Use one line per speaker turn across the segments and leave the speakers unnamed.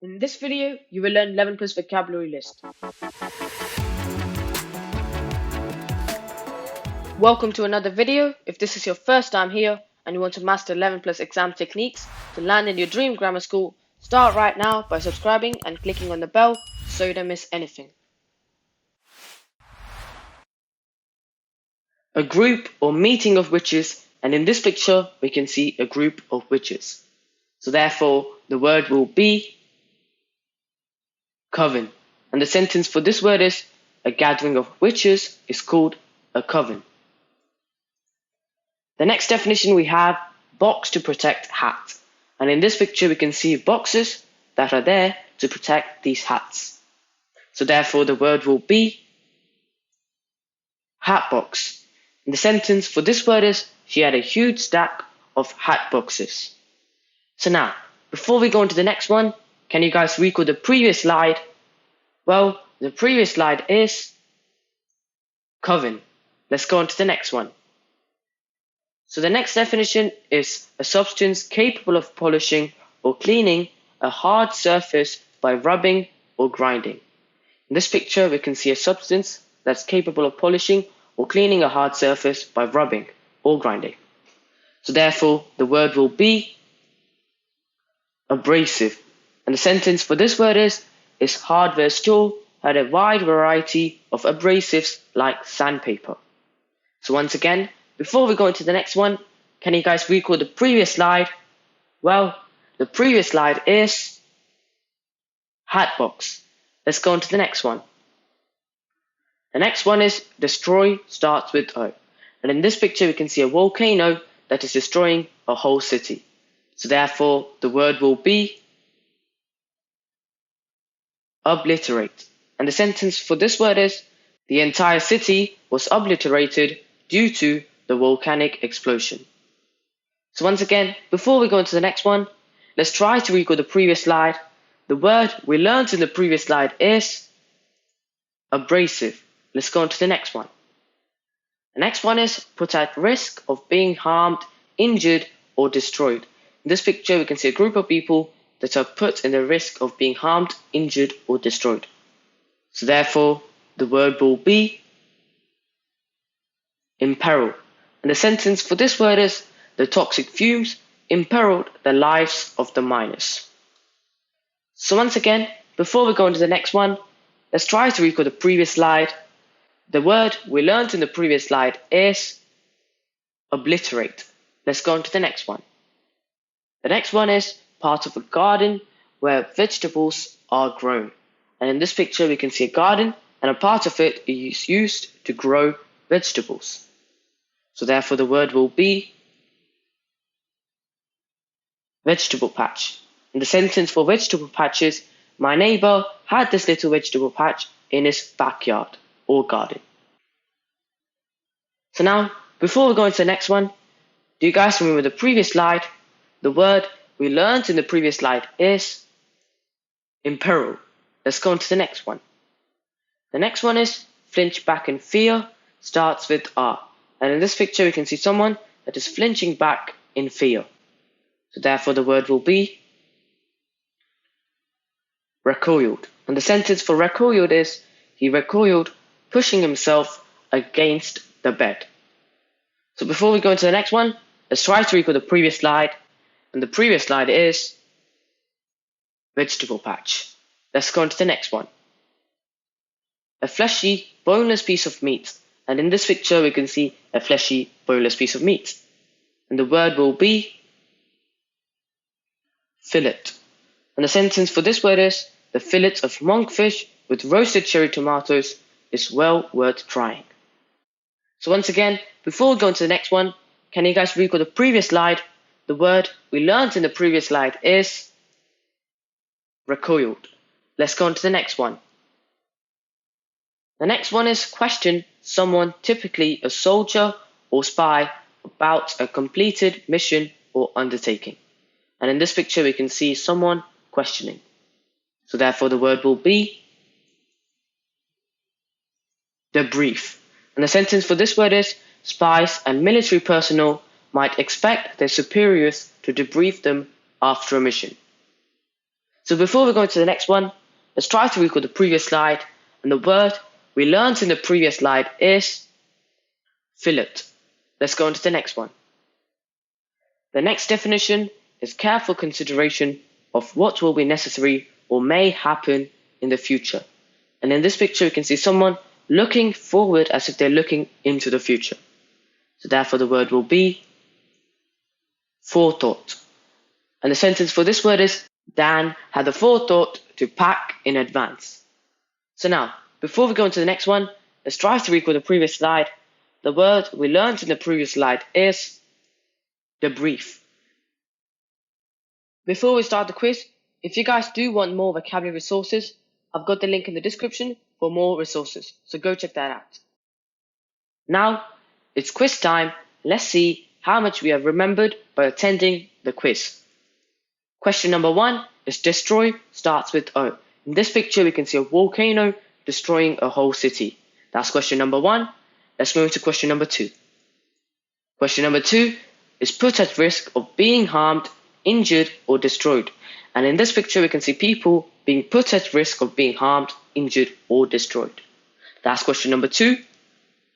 In this video, you will learn 11 plus vocabulary list. Welcome to another video. If this is your first time here and you want to master 11 plus exam techniques to land in your dream grammar school, start right now by subscribing and clicking on the bell so you don't miss anything. A group or meeting of witches, and in this picture we can see a group of witches. So therefore the word will be coven, and the sentence for this word is a gathering of witches is called a coven. The next definition we have box to protect hat, and in this picture we can see boxes that are there to protect these hats. So therefore the word will be hat box, and the sentence for this word is she had a huge stack of hat boxes. So now before we go on to the next one, can you guys recall the previous slide? Well, the previous slide is coven. Let's go on to the next one. So the next definition is a substance capable of polishing or cleaning a hard surface by rubbing or grinding. In this picture, we can see a substance that's capable of polishing or cleaning a hard surface by rubbing or grinding. So therefore, the word will be abrasive. And the sentence for this word is hardware store had a wide variety of abrasives like sandpaper. So once again, before we go into the next one, can you guys recall the previous slide? Well, the previous slide is hat box. Let's go on to the next one. The next one is destroy, starts with O. And in this picture, we can see a volcano that is destroying a whole city. So therefore, the word will be obliterate. And the sentence for this word is the entire city was obliterated due to the volcanic explosion. So once again, before we go into the next one, let's try to recall the previous slide. The word we learned in the previous slide is abrasive. Let's go on to the next one. The next one is put at risk of being harmed, injured, or destroyed. In this picture, we can see a group of people that are put in the risk of being harmed, injured, or destroyed. So therefore, the word will be imperil. And the sentence for this word is the toxic fumes imperiled the lives of the miners. So once again, before we go into the next one, let's try to recall the previous slide. The word we learned in the previous slide is obliterate. Let's go on to the next one. The next one is part of a garden where vegetables are grown. And in this picture, we can see a garden and a part of it is used to grow vegetables. So therefore, the word will be vegetable patch. And the sentence for vegetable patch is my neighbor had this little vegetable patch in his backyard or garden. So now, before we go into the next one, do you guys remember the previous slide? The word we learned in the previous slide is imperil. Let's go on to the next one. The next one is flinch back in fear, starts with R. And in this picture, we can see someone that is flinching back in fear. So therefore, the word will be recoiled. And the sentence for recoiled is he recoiled, pushing himself against the bed. So before we go into the next one, let's try to recall the previous slide. And the previous slide is vegetable patch. Let's go on to the next one. A fleshy, boneless piece of meat. And in this picture, we can see a fleshy, boneless piece of meat. And the word will be fillet. And the sentence for this word is the fillet of monkfish with roasted cherry tomatoes is well worth trying. So once again, before we go into the next one, can you guys recall the previous slide? The word we learned in the previous slide is recoiled. Let's go on to the next one. The next one is question someone, typically a soldier or spy, about a completed mission or undertaking. And in this picture, we can see someone questioning. So therefore, the word will be debrief. And the sentence for this word is spies and military personnel might expect their superiors to debrief them after a mission. So before we go into the next one, let's try to recall the previous slide, and the word we learned in the previous slide is fillet. Let's go into the next one. The next definition is careful consideration of what will be necessary or may happen in the future. And in this picture, we can see someone looking forward as if they're looking into the future. So therefore, the word will be forethought. And the sentence for this word is, Dan had the forethought to pack in advance. So now, before we go into the next one, let's try to recall the previous slide. The word we learned in the previous slide is debrief. Before we start the quiz, if you guys do want more vocabulary resources, I've got the link in the description for more resources, so go check that out. Now, it's quiz time. Let's see how much we have remembered by attending the quiz. Question number 1 is destroy starts with O. In this picture, we can see a volcano destroying a whole city. That's question number 1. Let's move to question number 2. Question number 2 is put at risk of being harmed, injured, or destroyed. And in this picture, we can see people being put at risk of being harmed, injured, or destroyed. That's question number 2.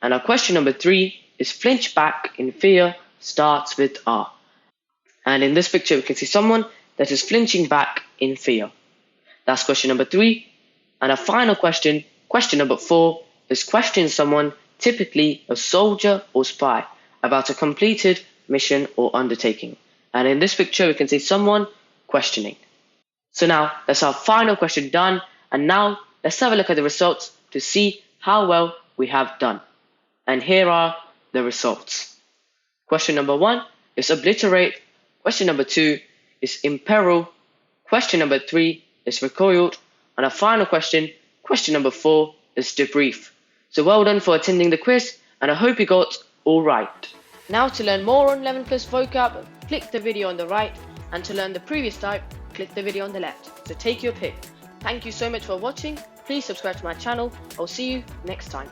And our question number 3 is flinch back in fear starts with R. And in this picture, we can see someone that is flinching back in fear. That's question number 3. And our final question, question number 4, is question someone, typically a soldier or spy, about a completed mission or undertaking. And in this picture, we can see someone questioning. So now, that's our final question done. And now, let's have a look at the results to see how well we have done. And here are the results. Question number 1 is obliterate. Question number 2 is imperil. Question number 3 is recoiled. And our final question, question number 4, is debrief. So well done for attending the quiz, and I hope you got all right. Now to learn more on 11 Plus vocab, click the video on the right, and to learn the previous type, click the video on the left. So take your pick. Thank you so much for watching. Please subscribe to my channel. I'll see you next time.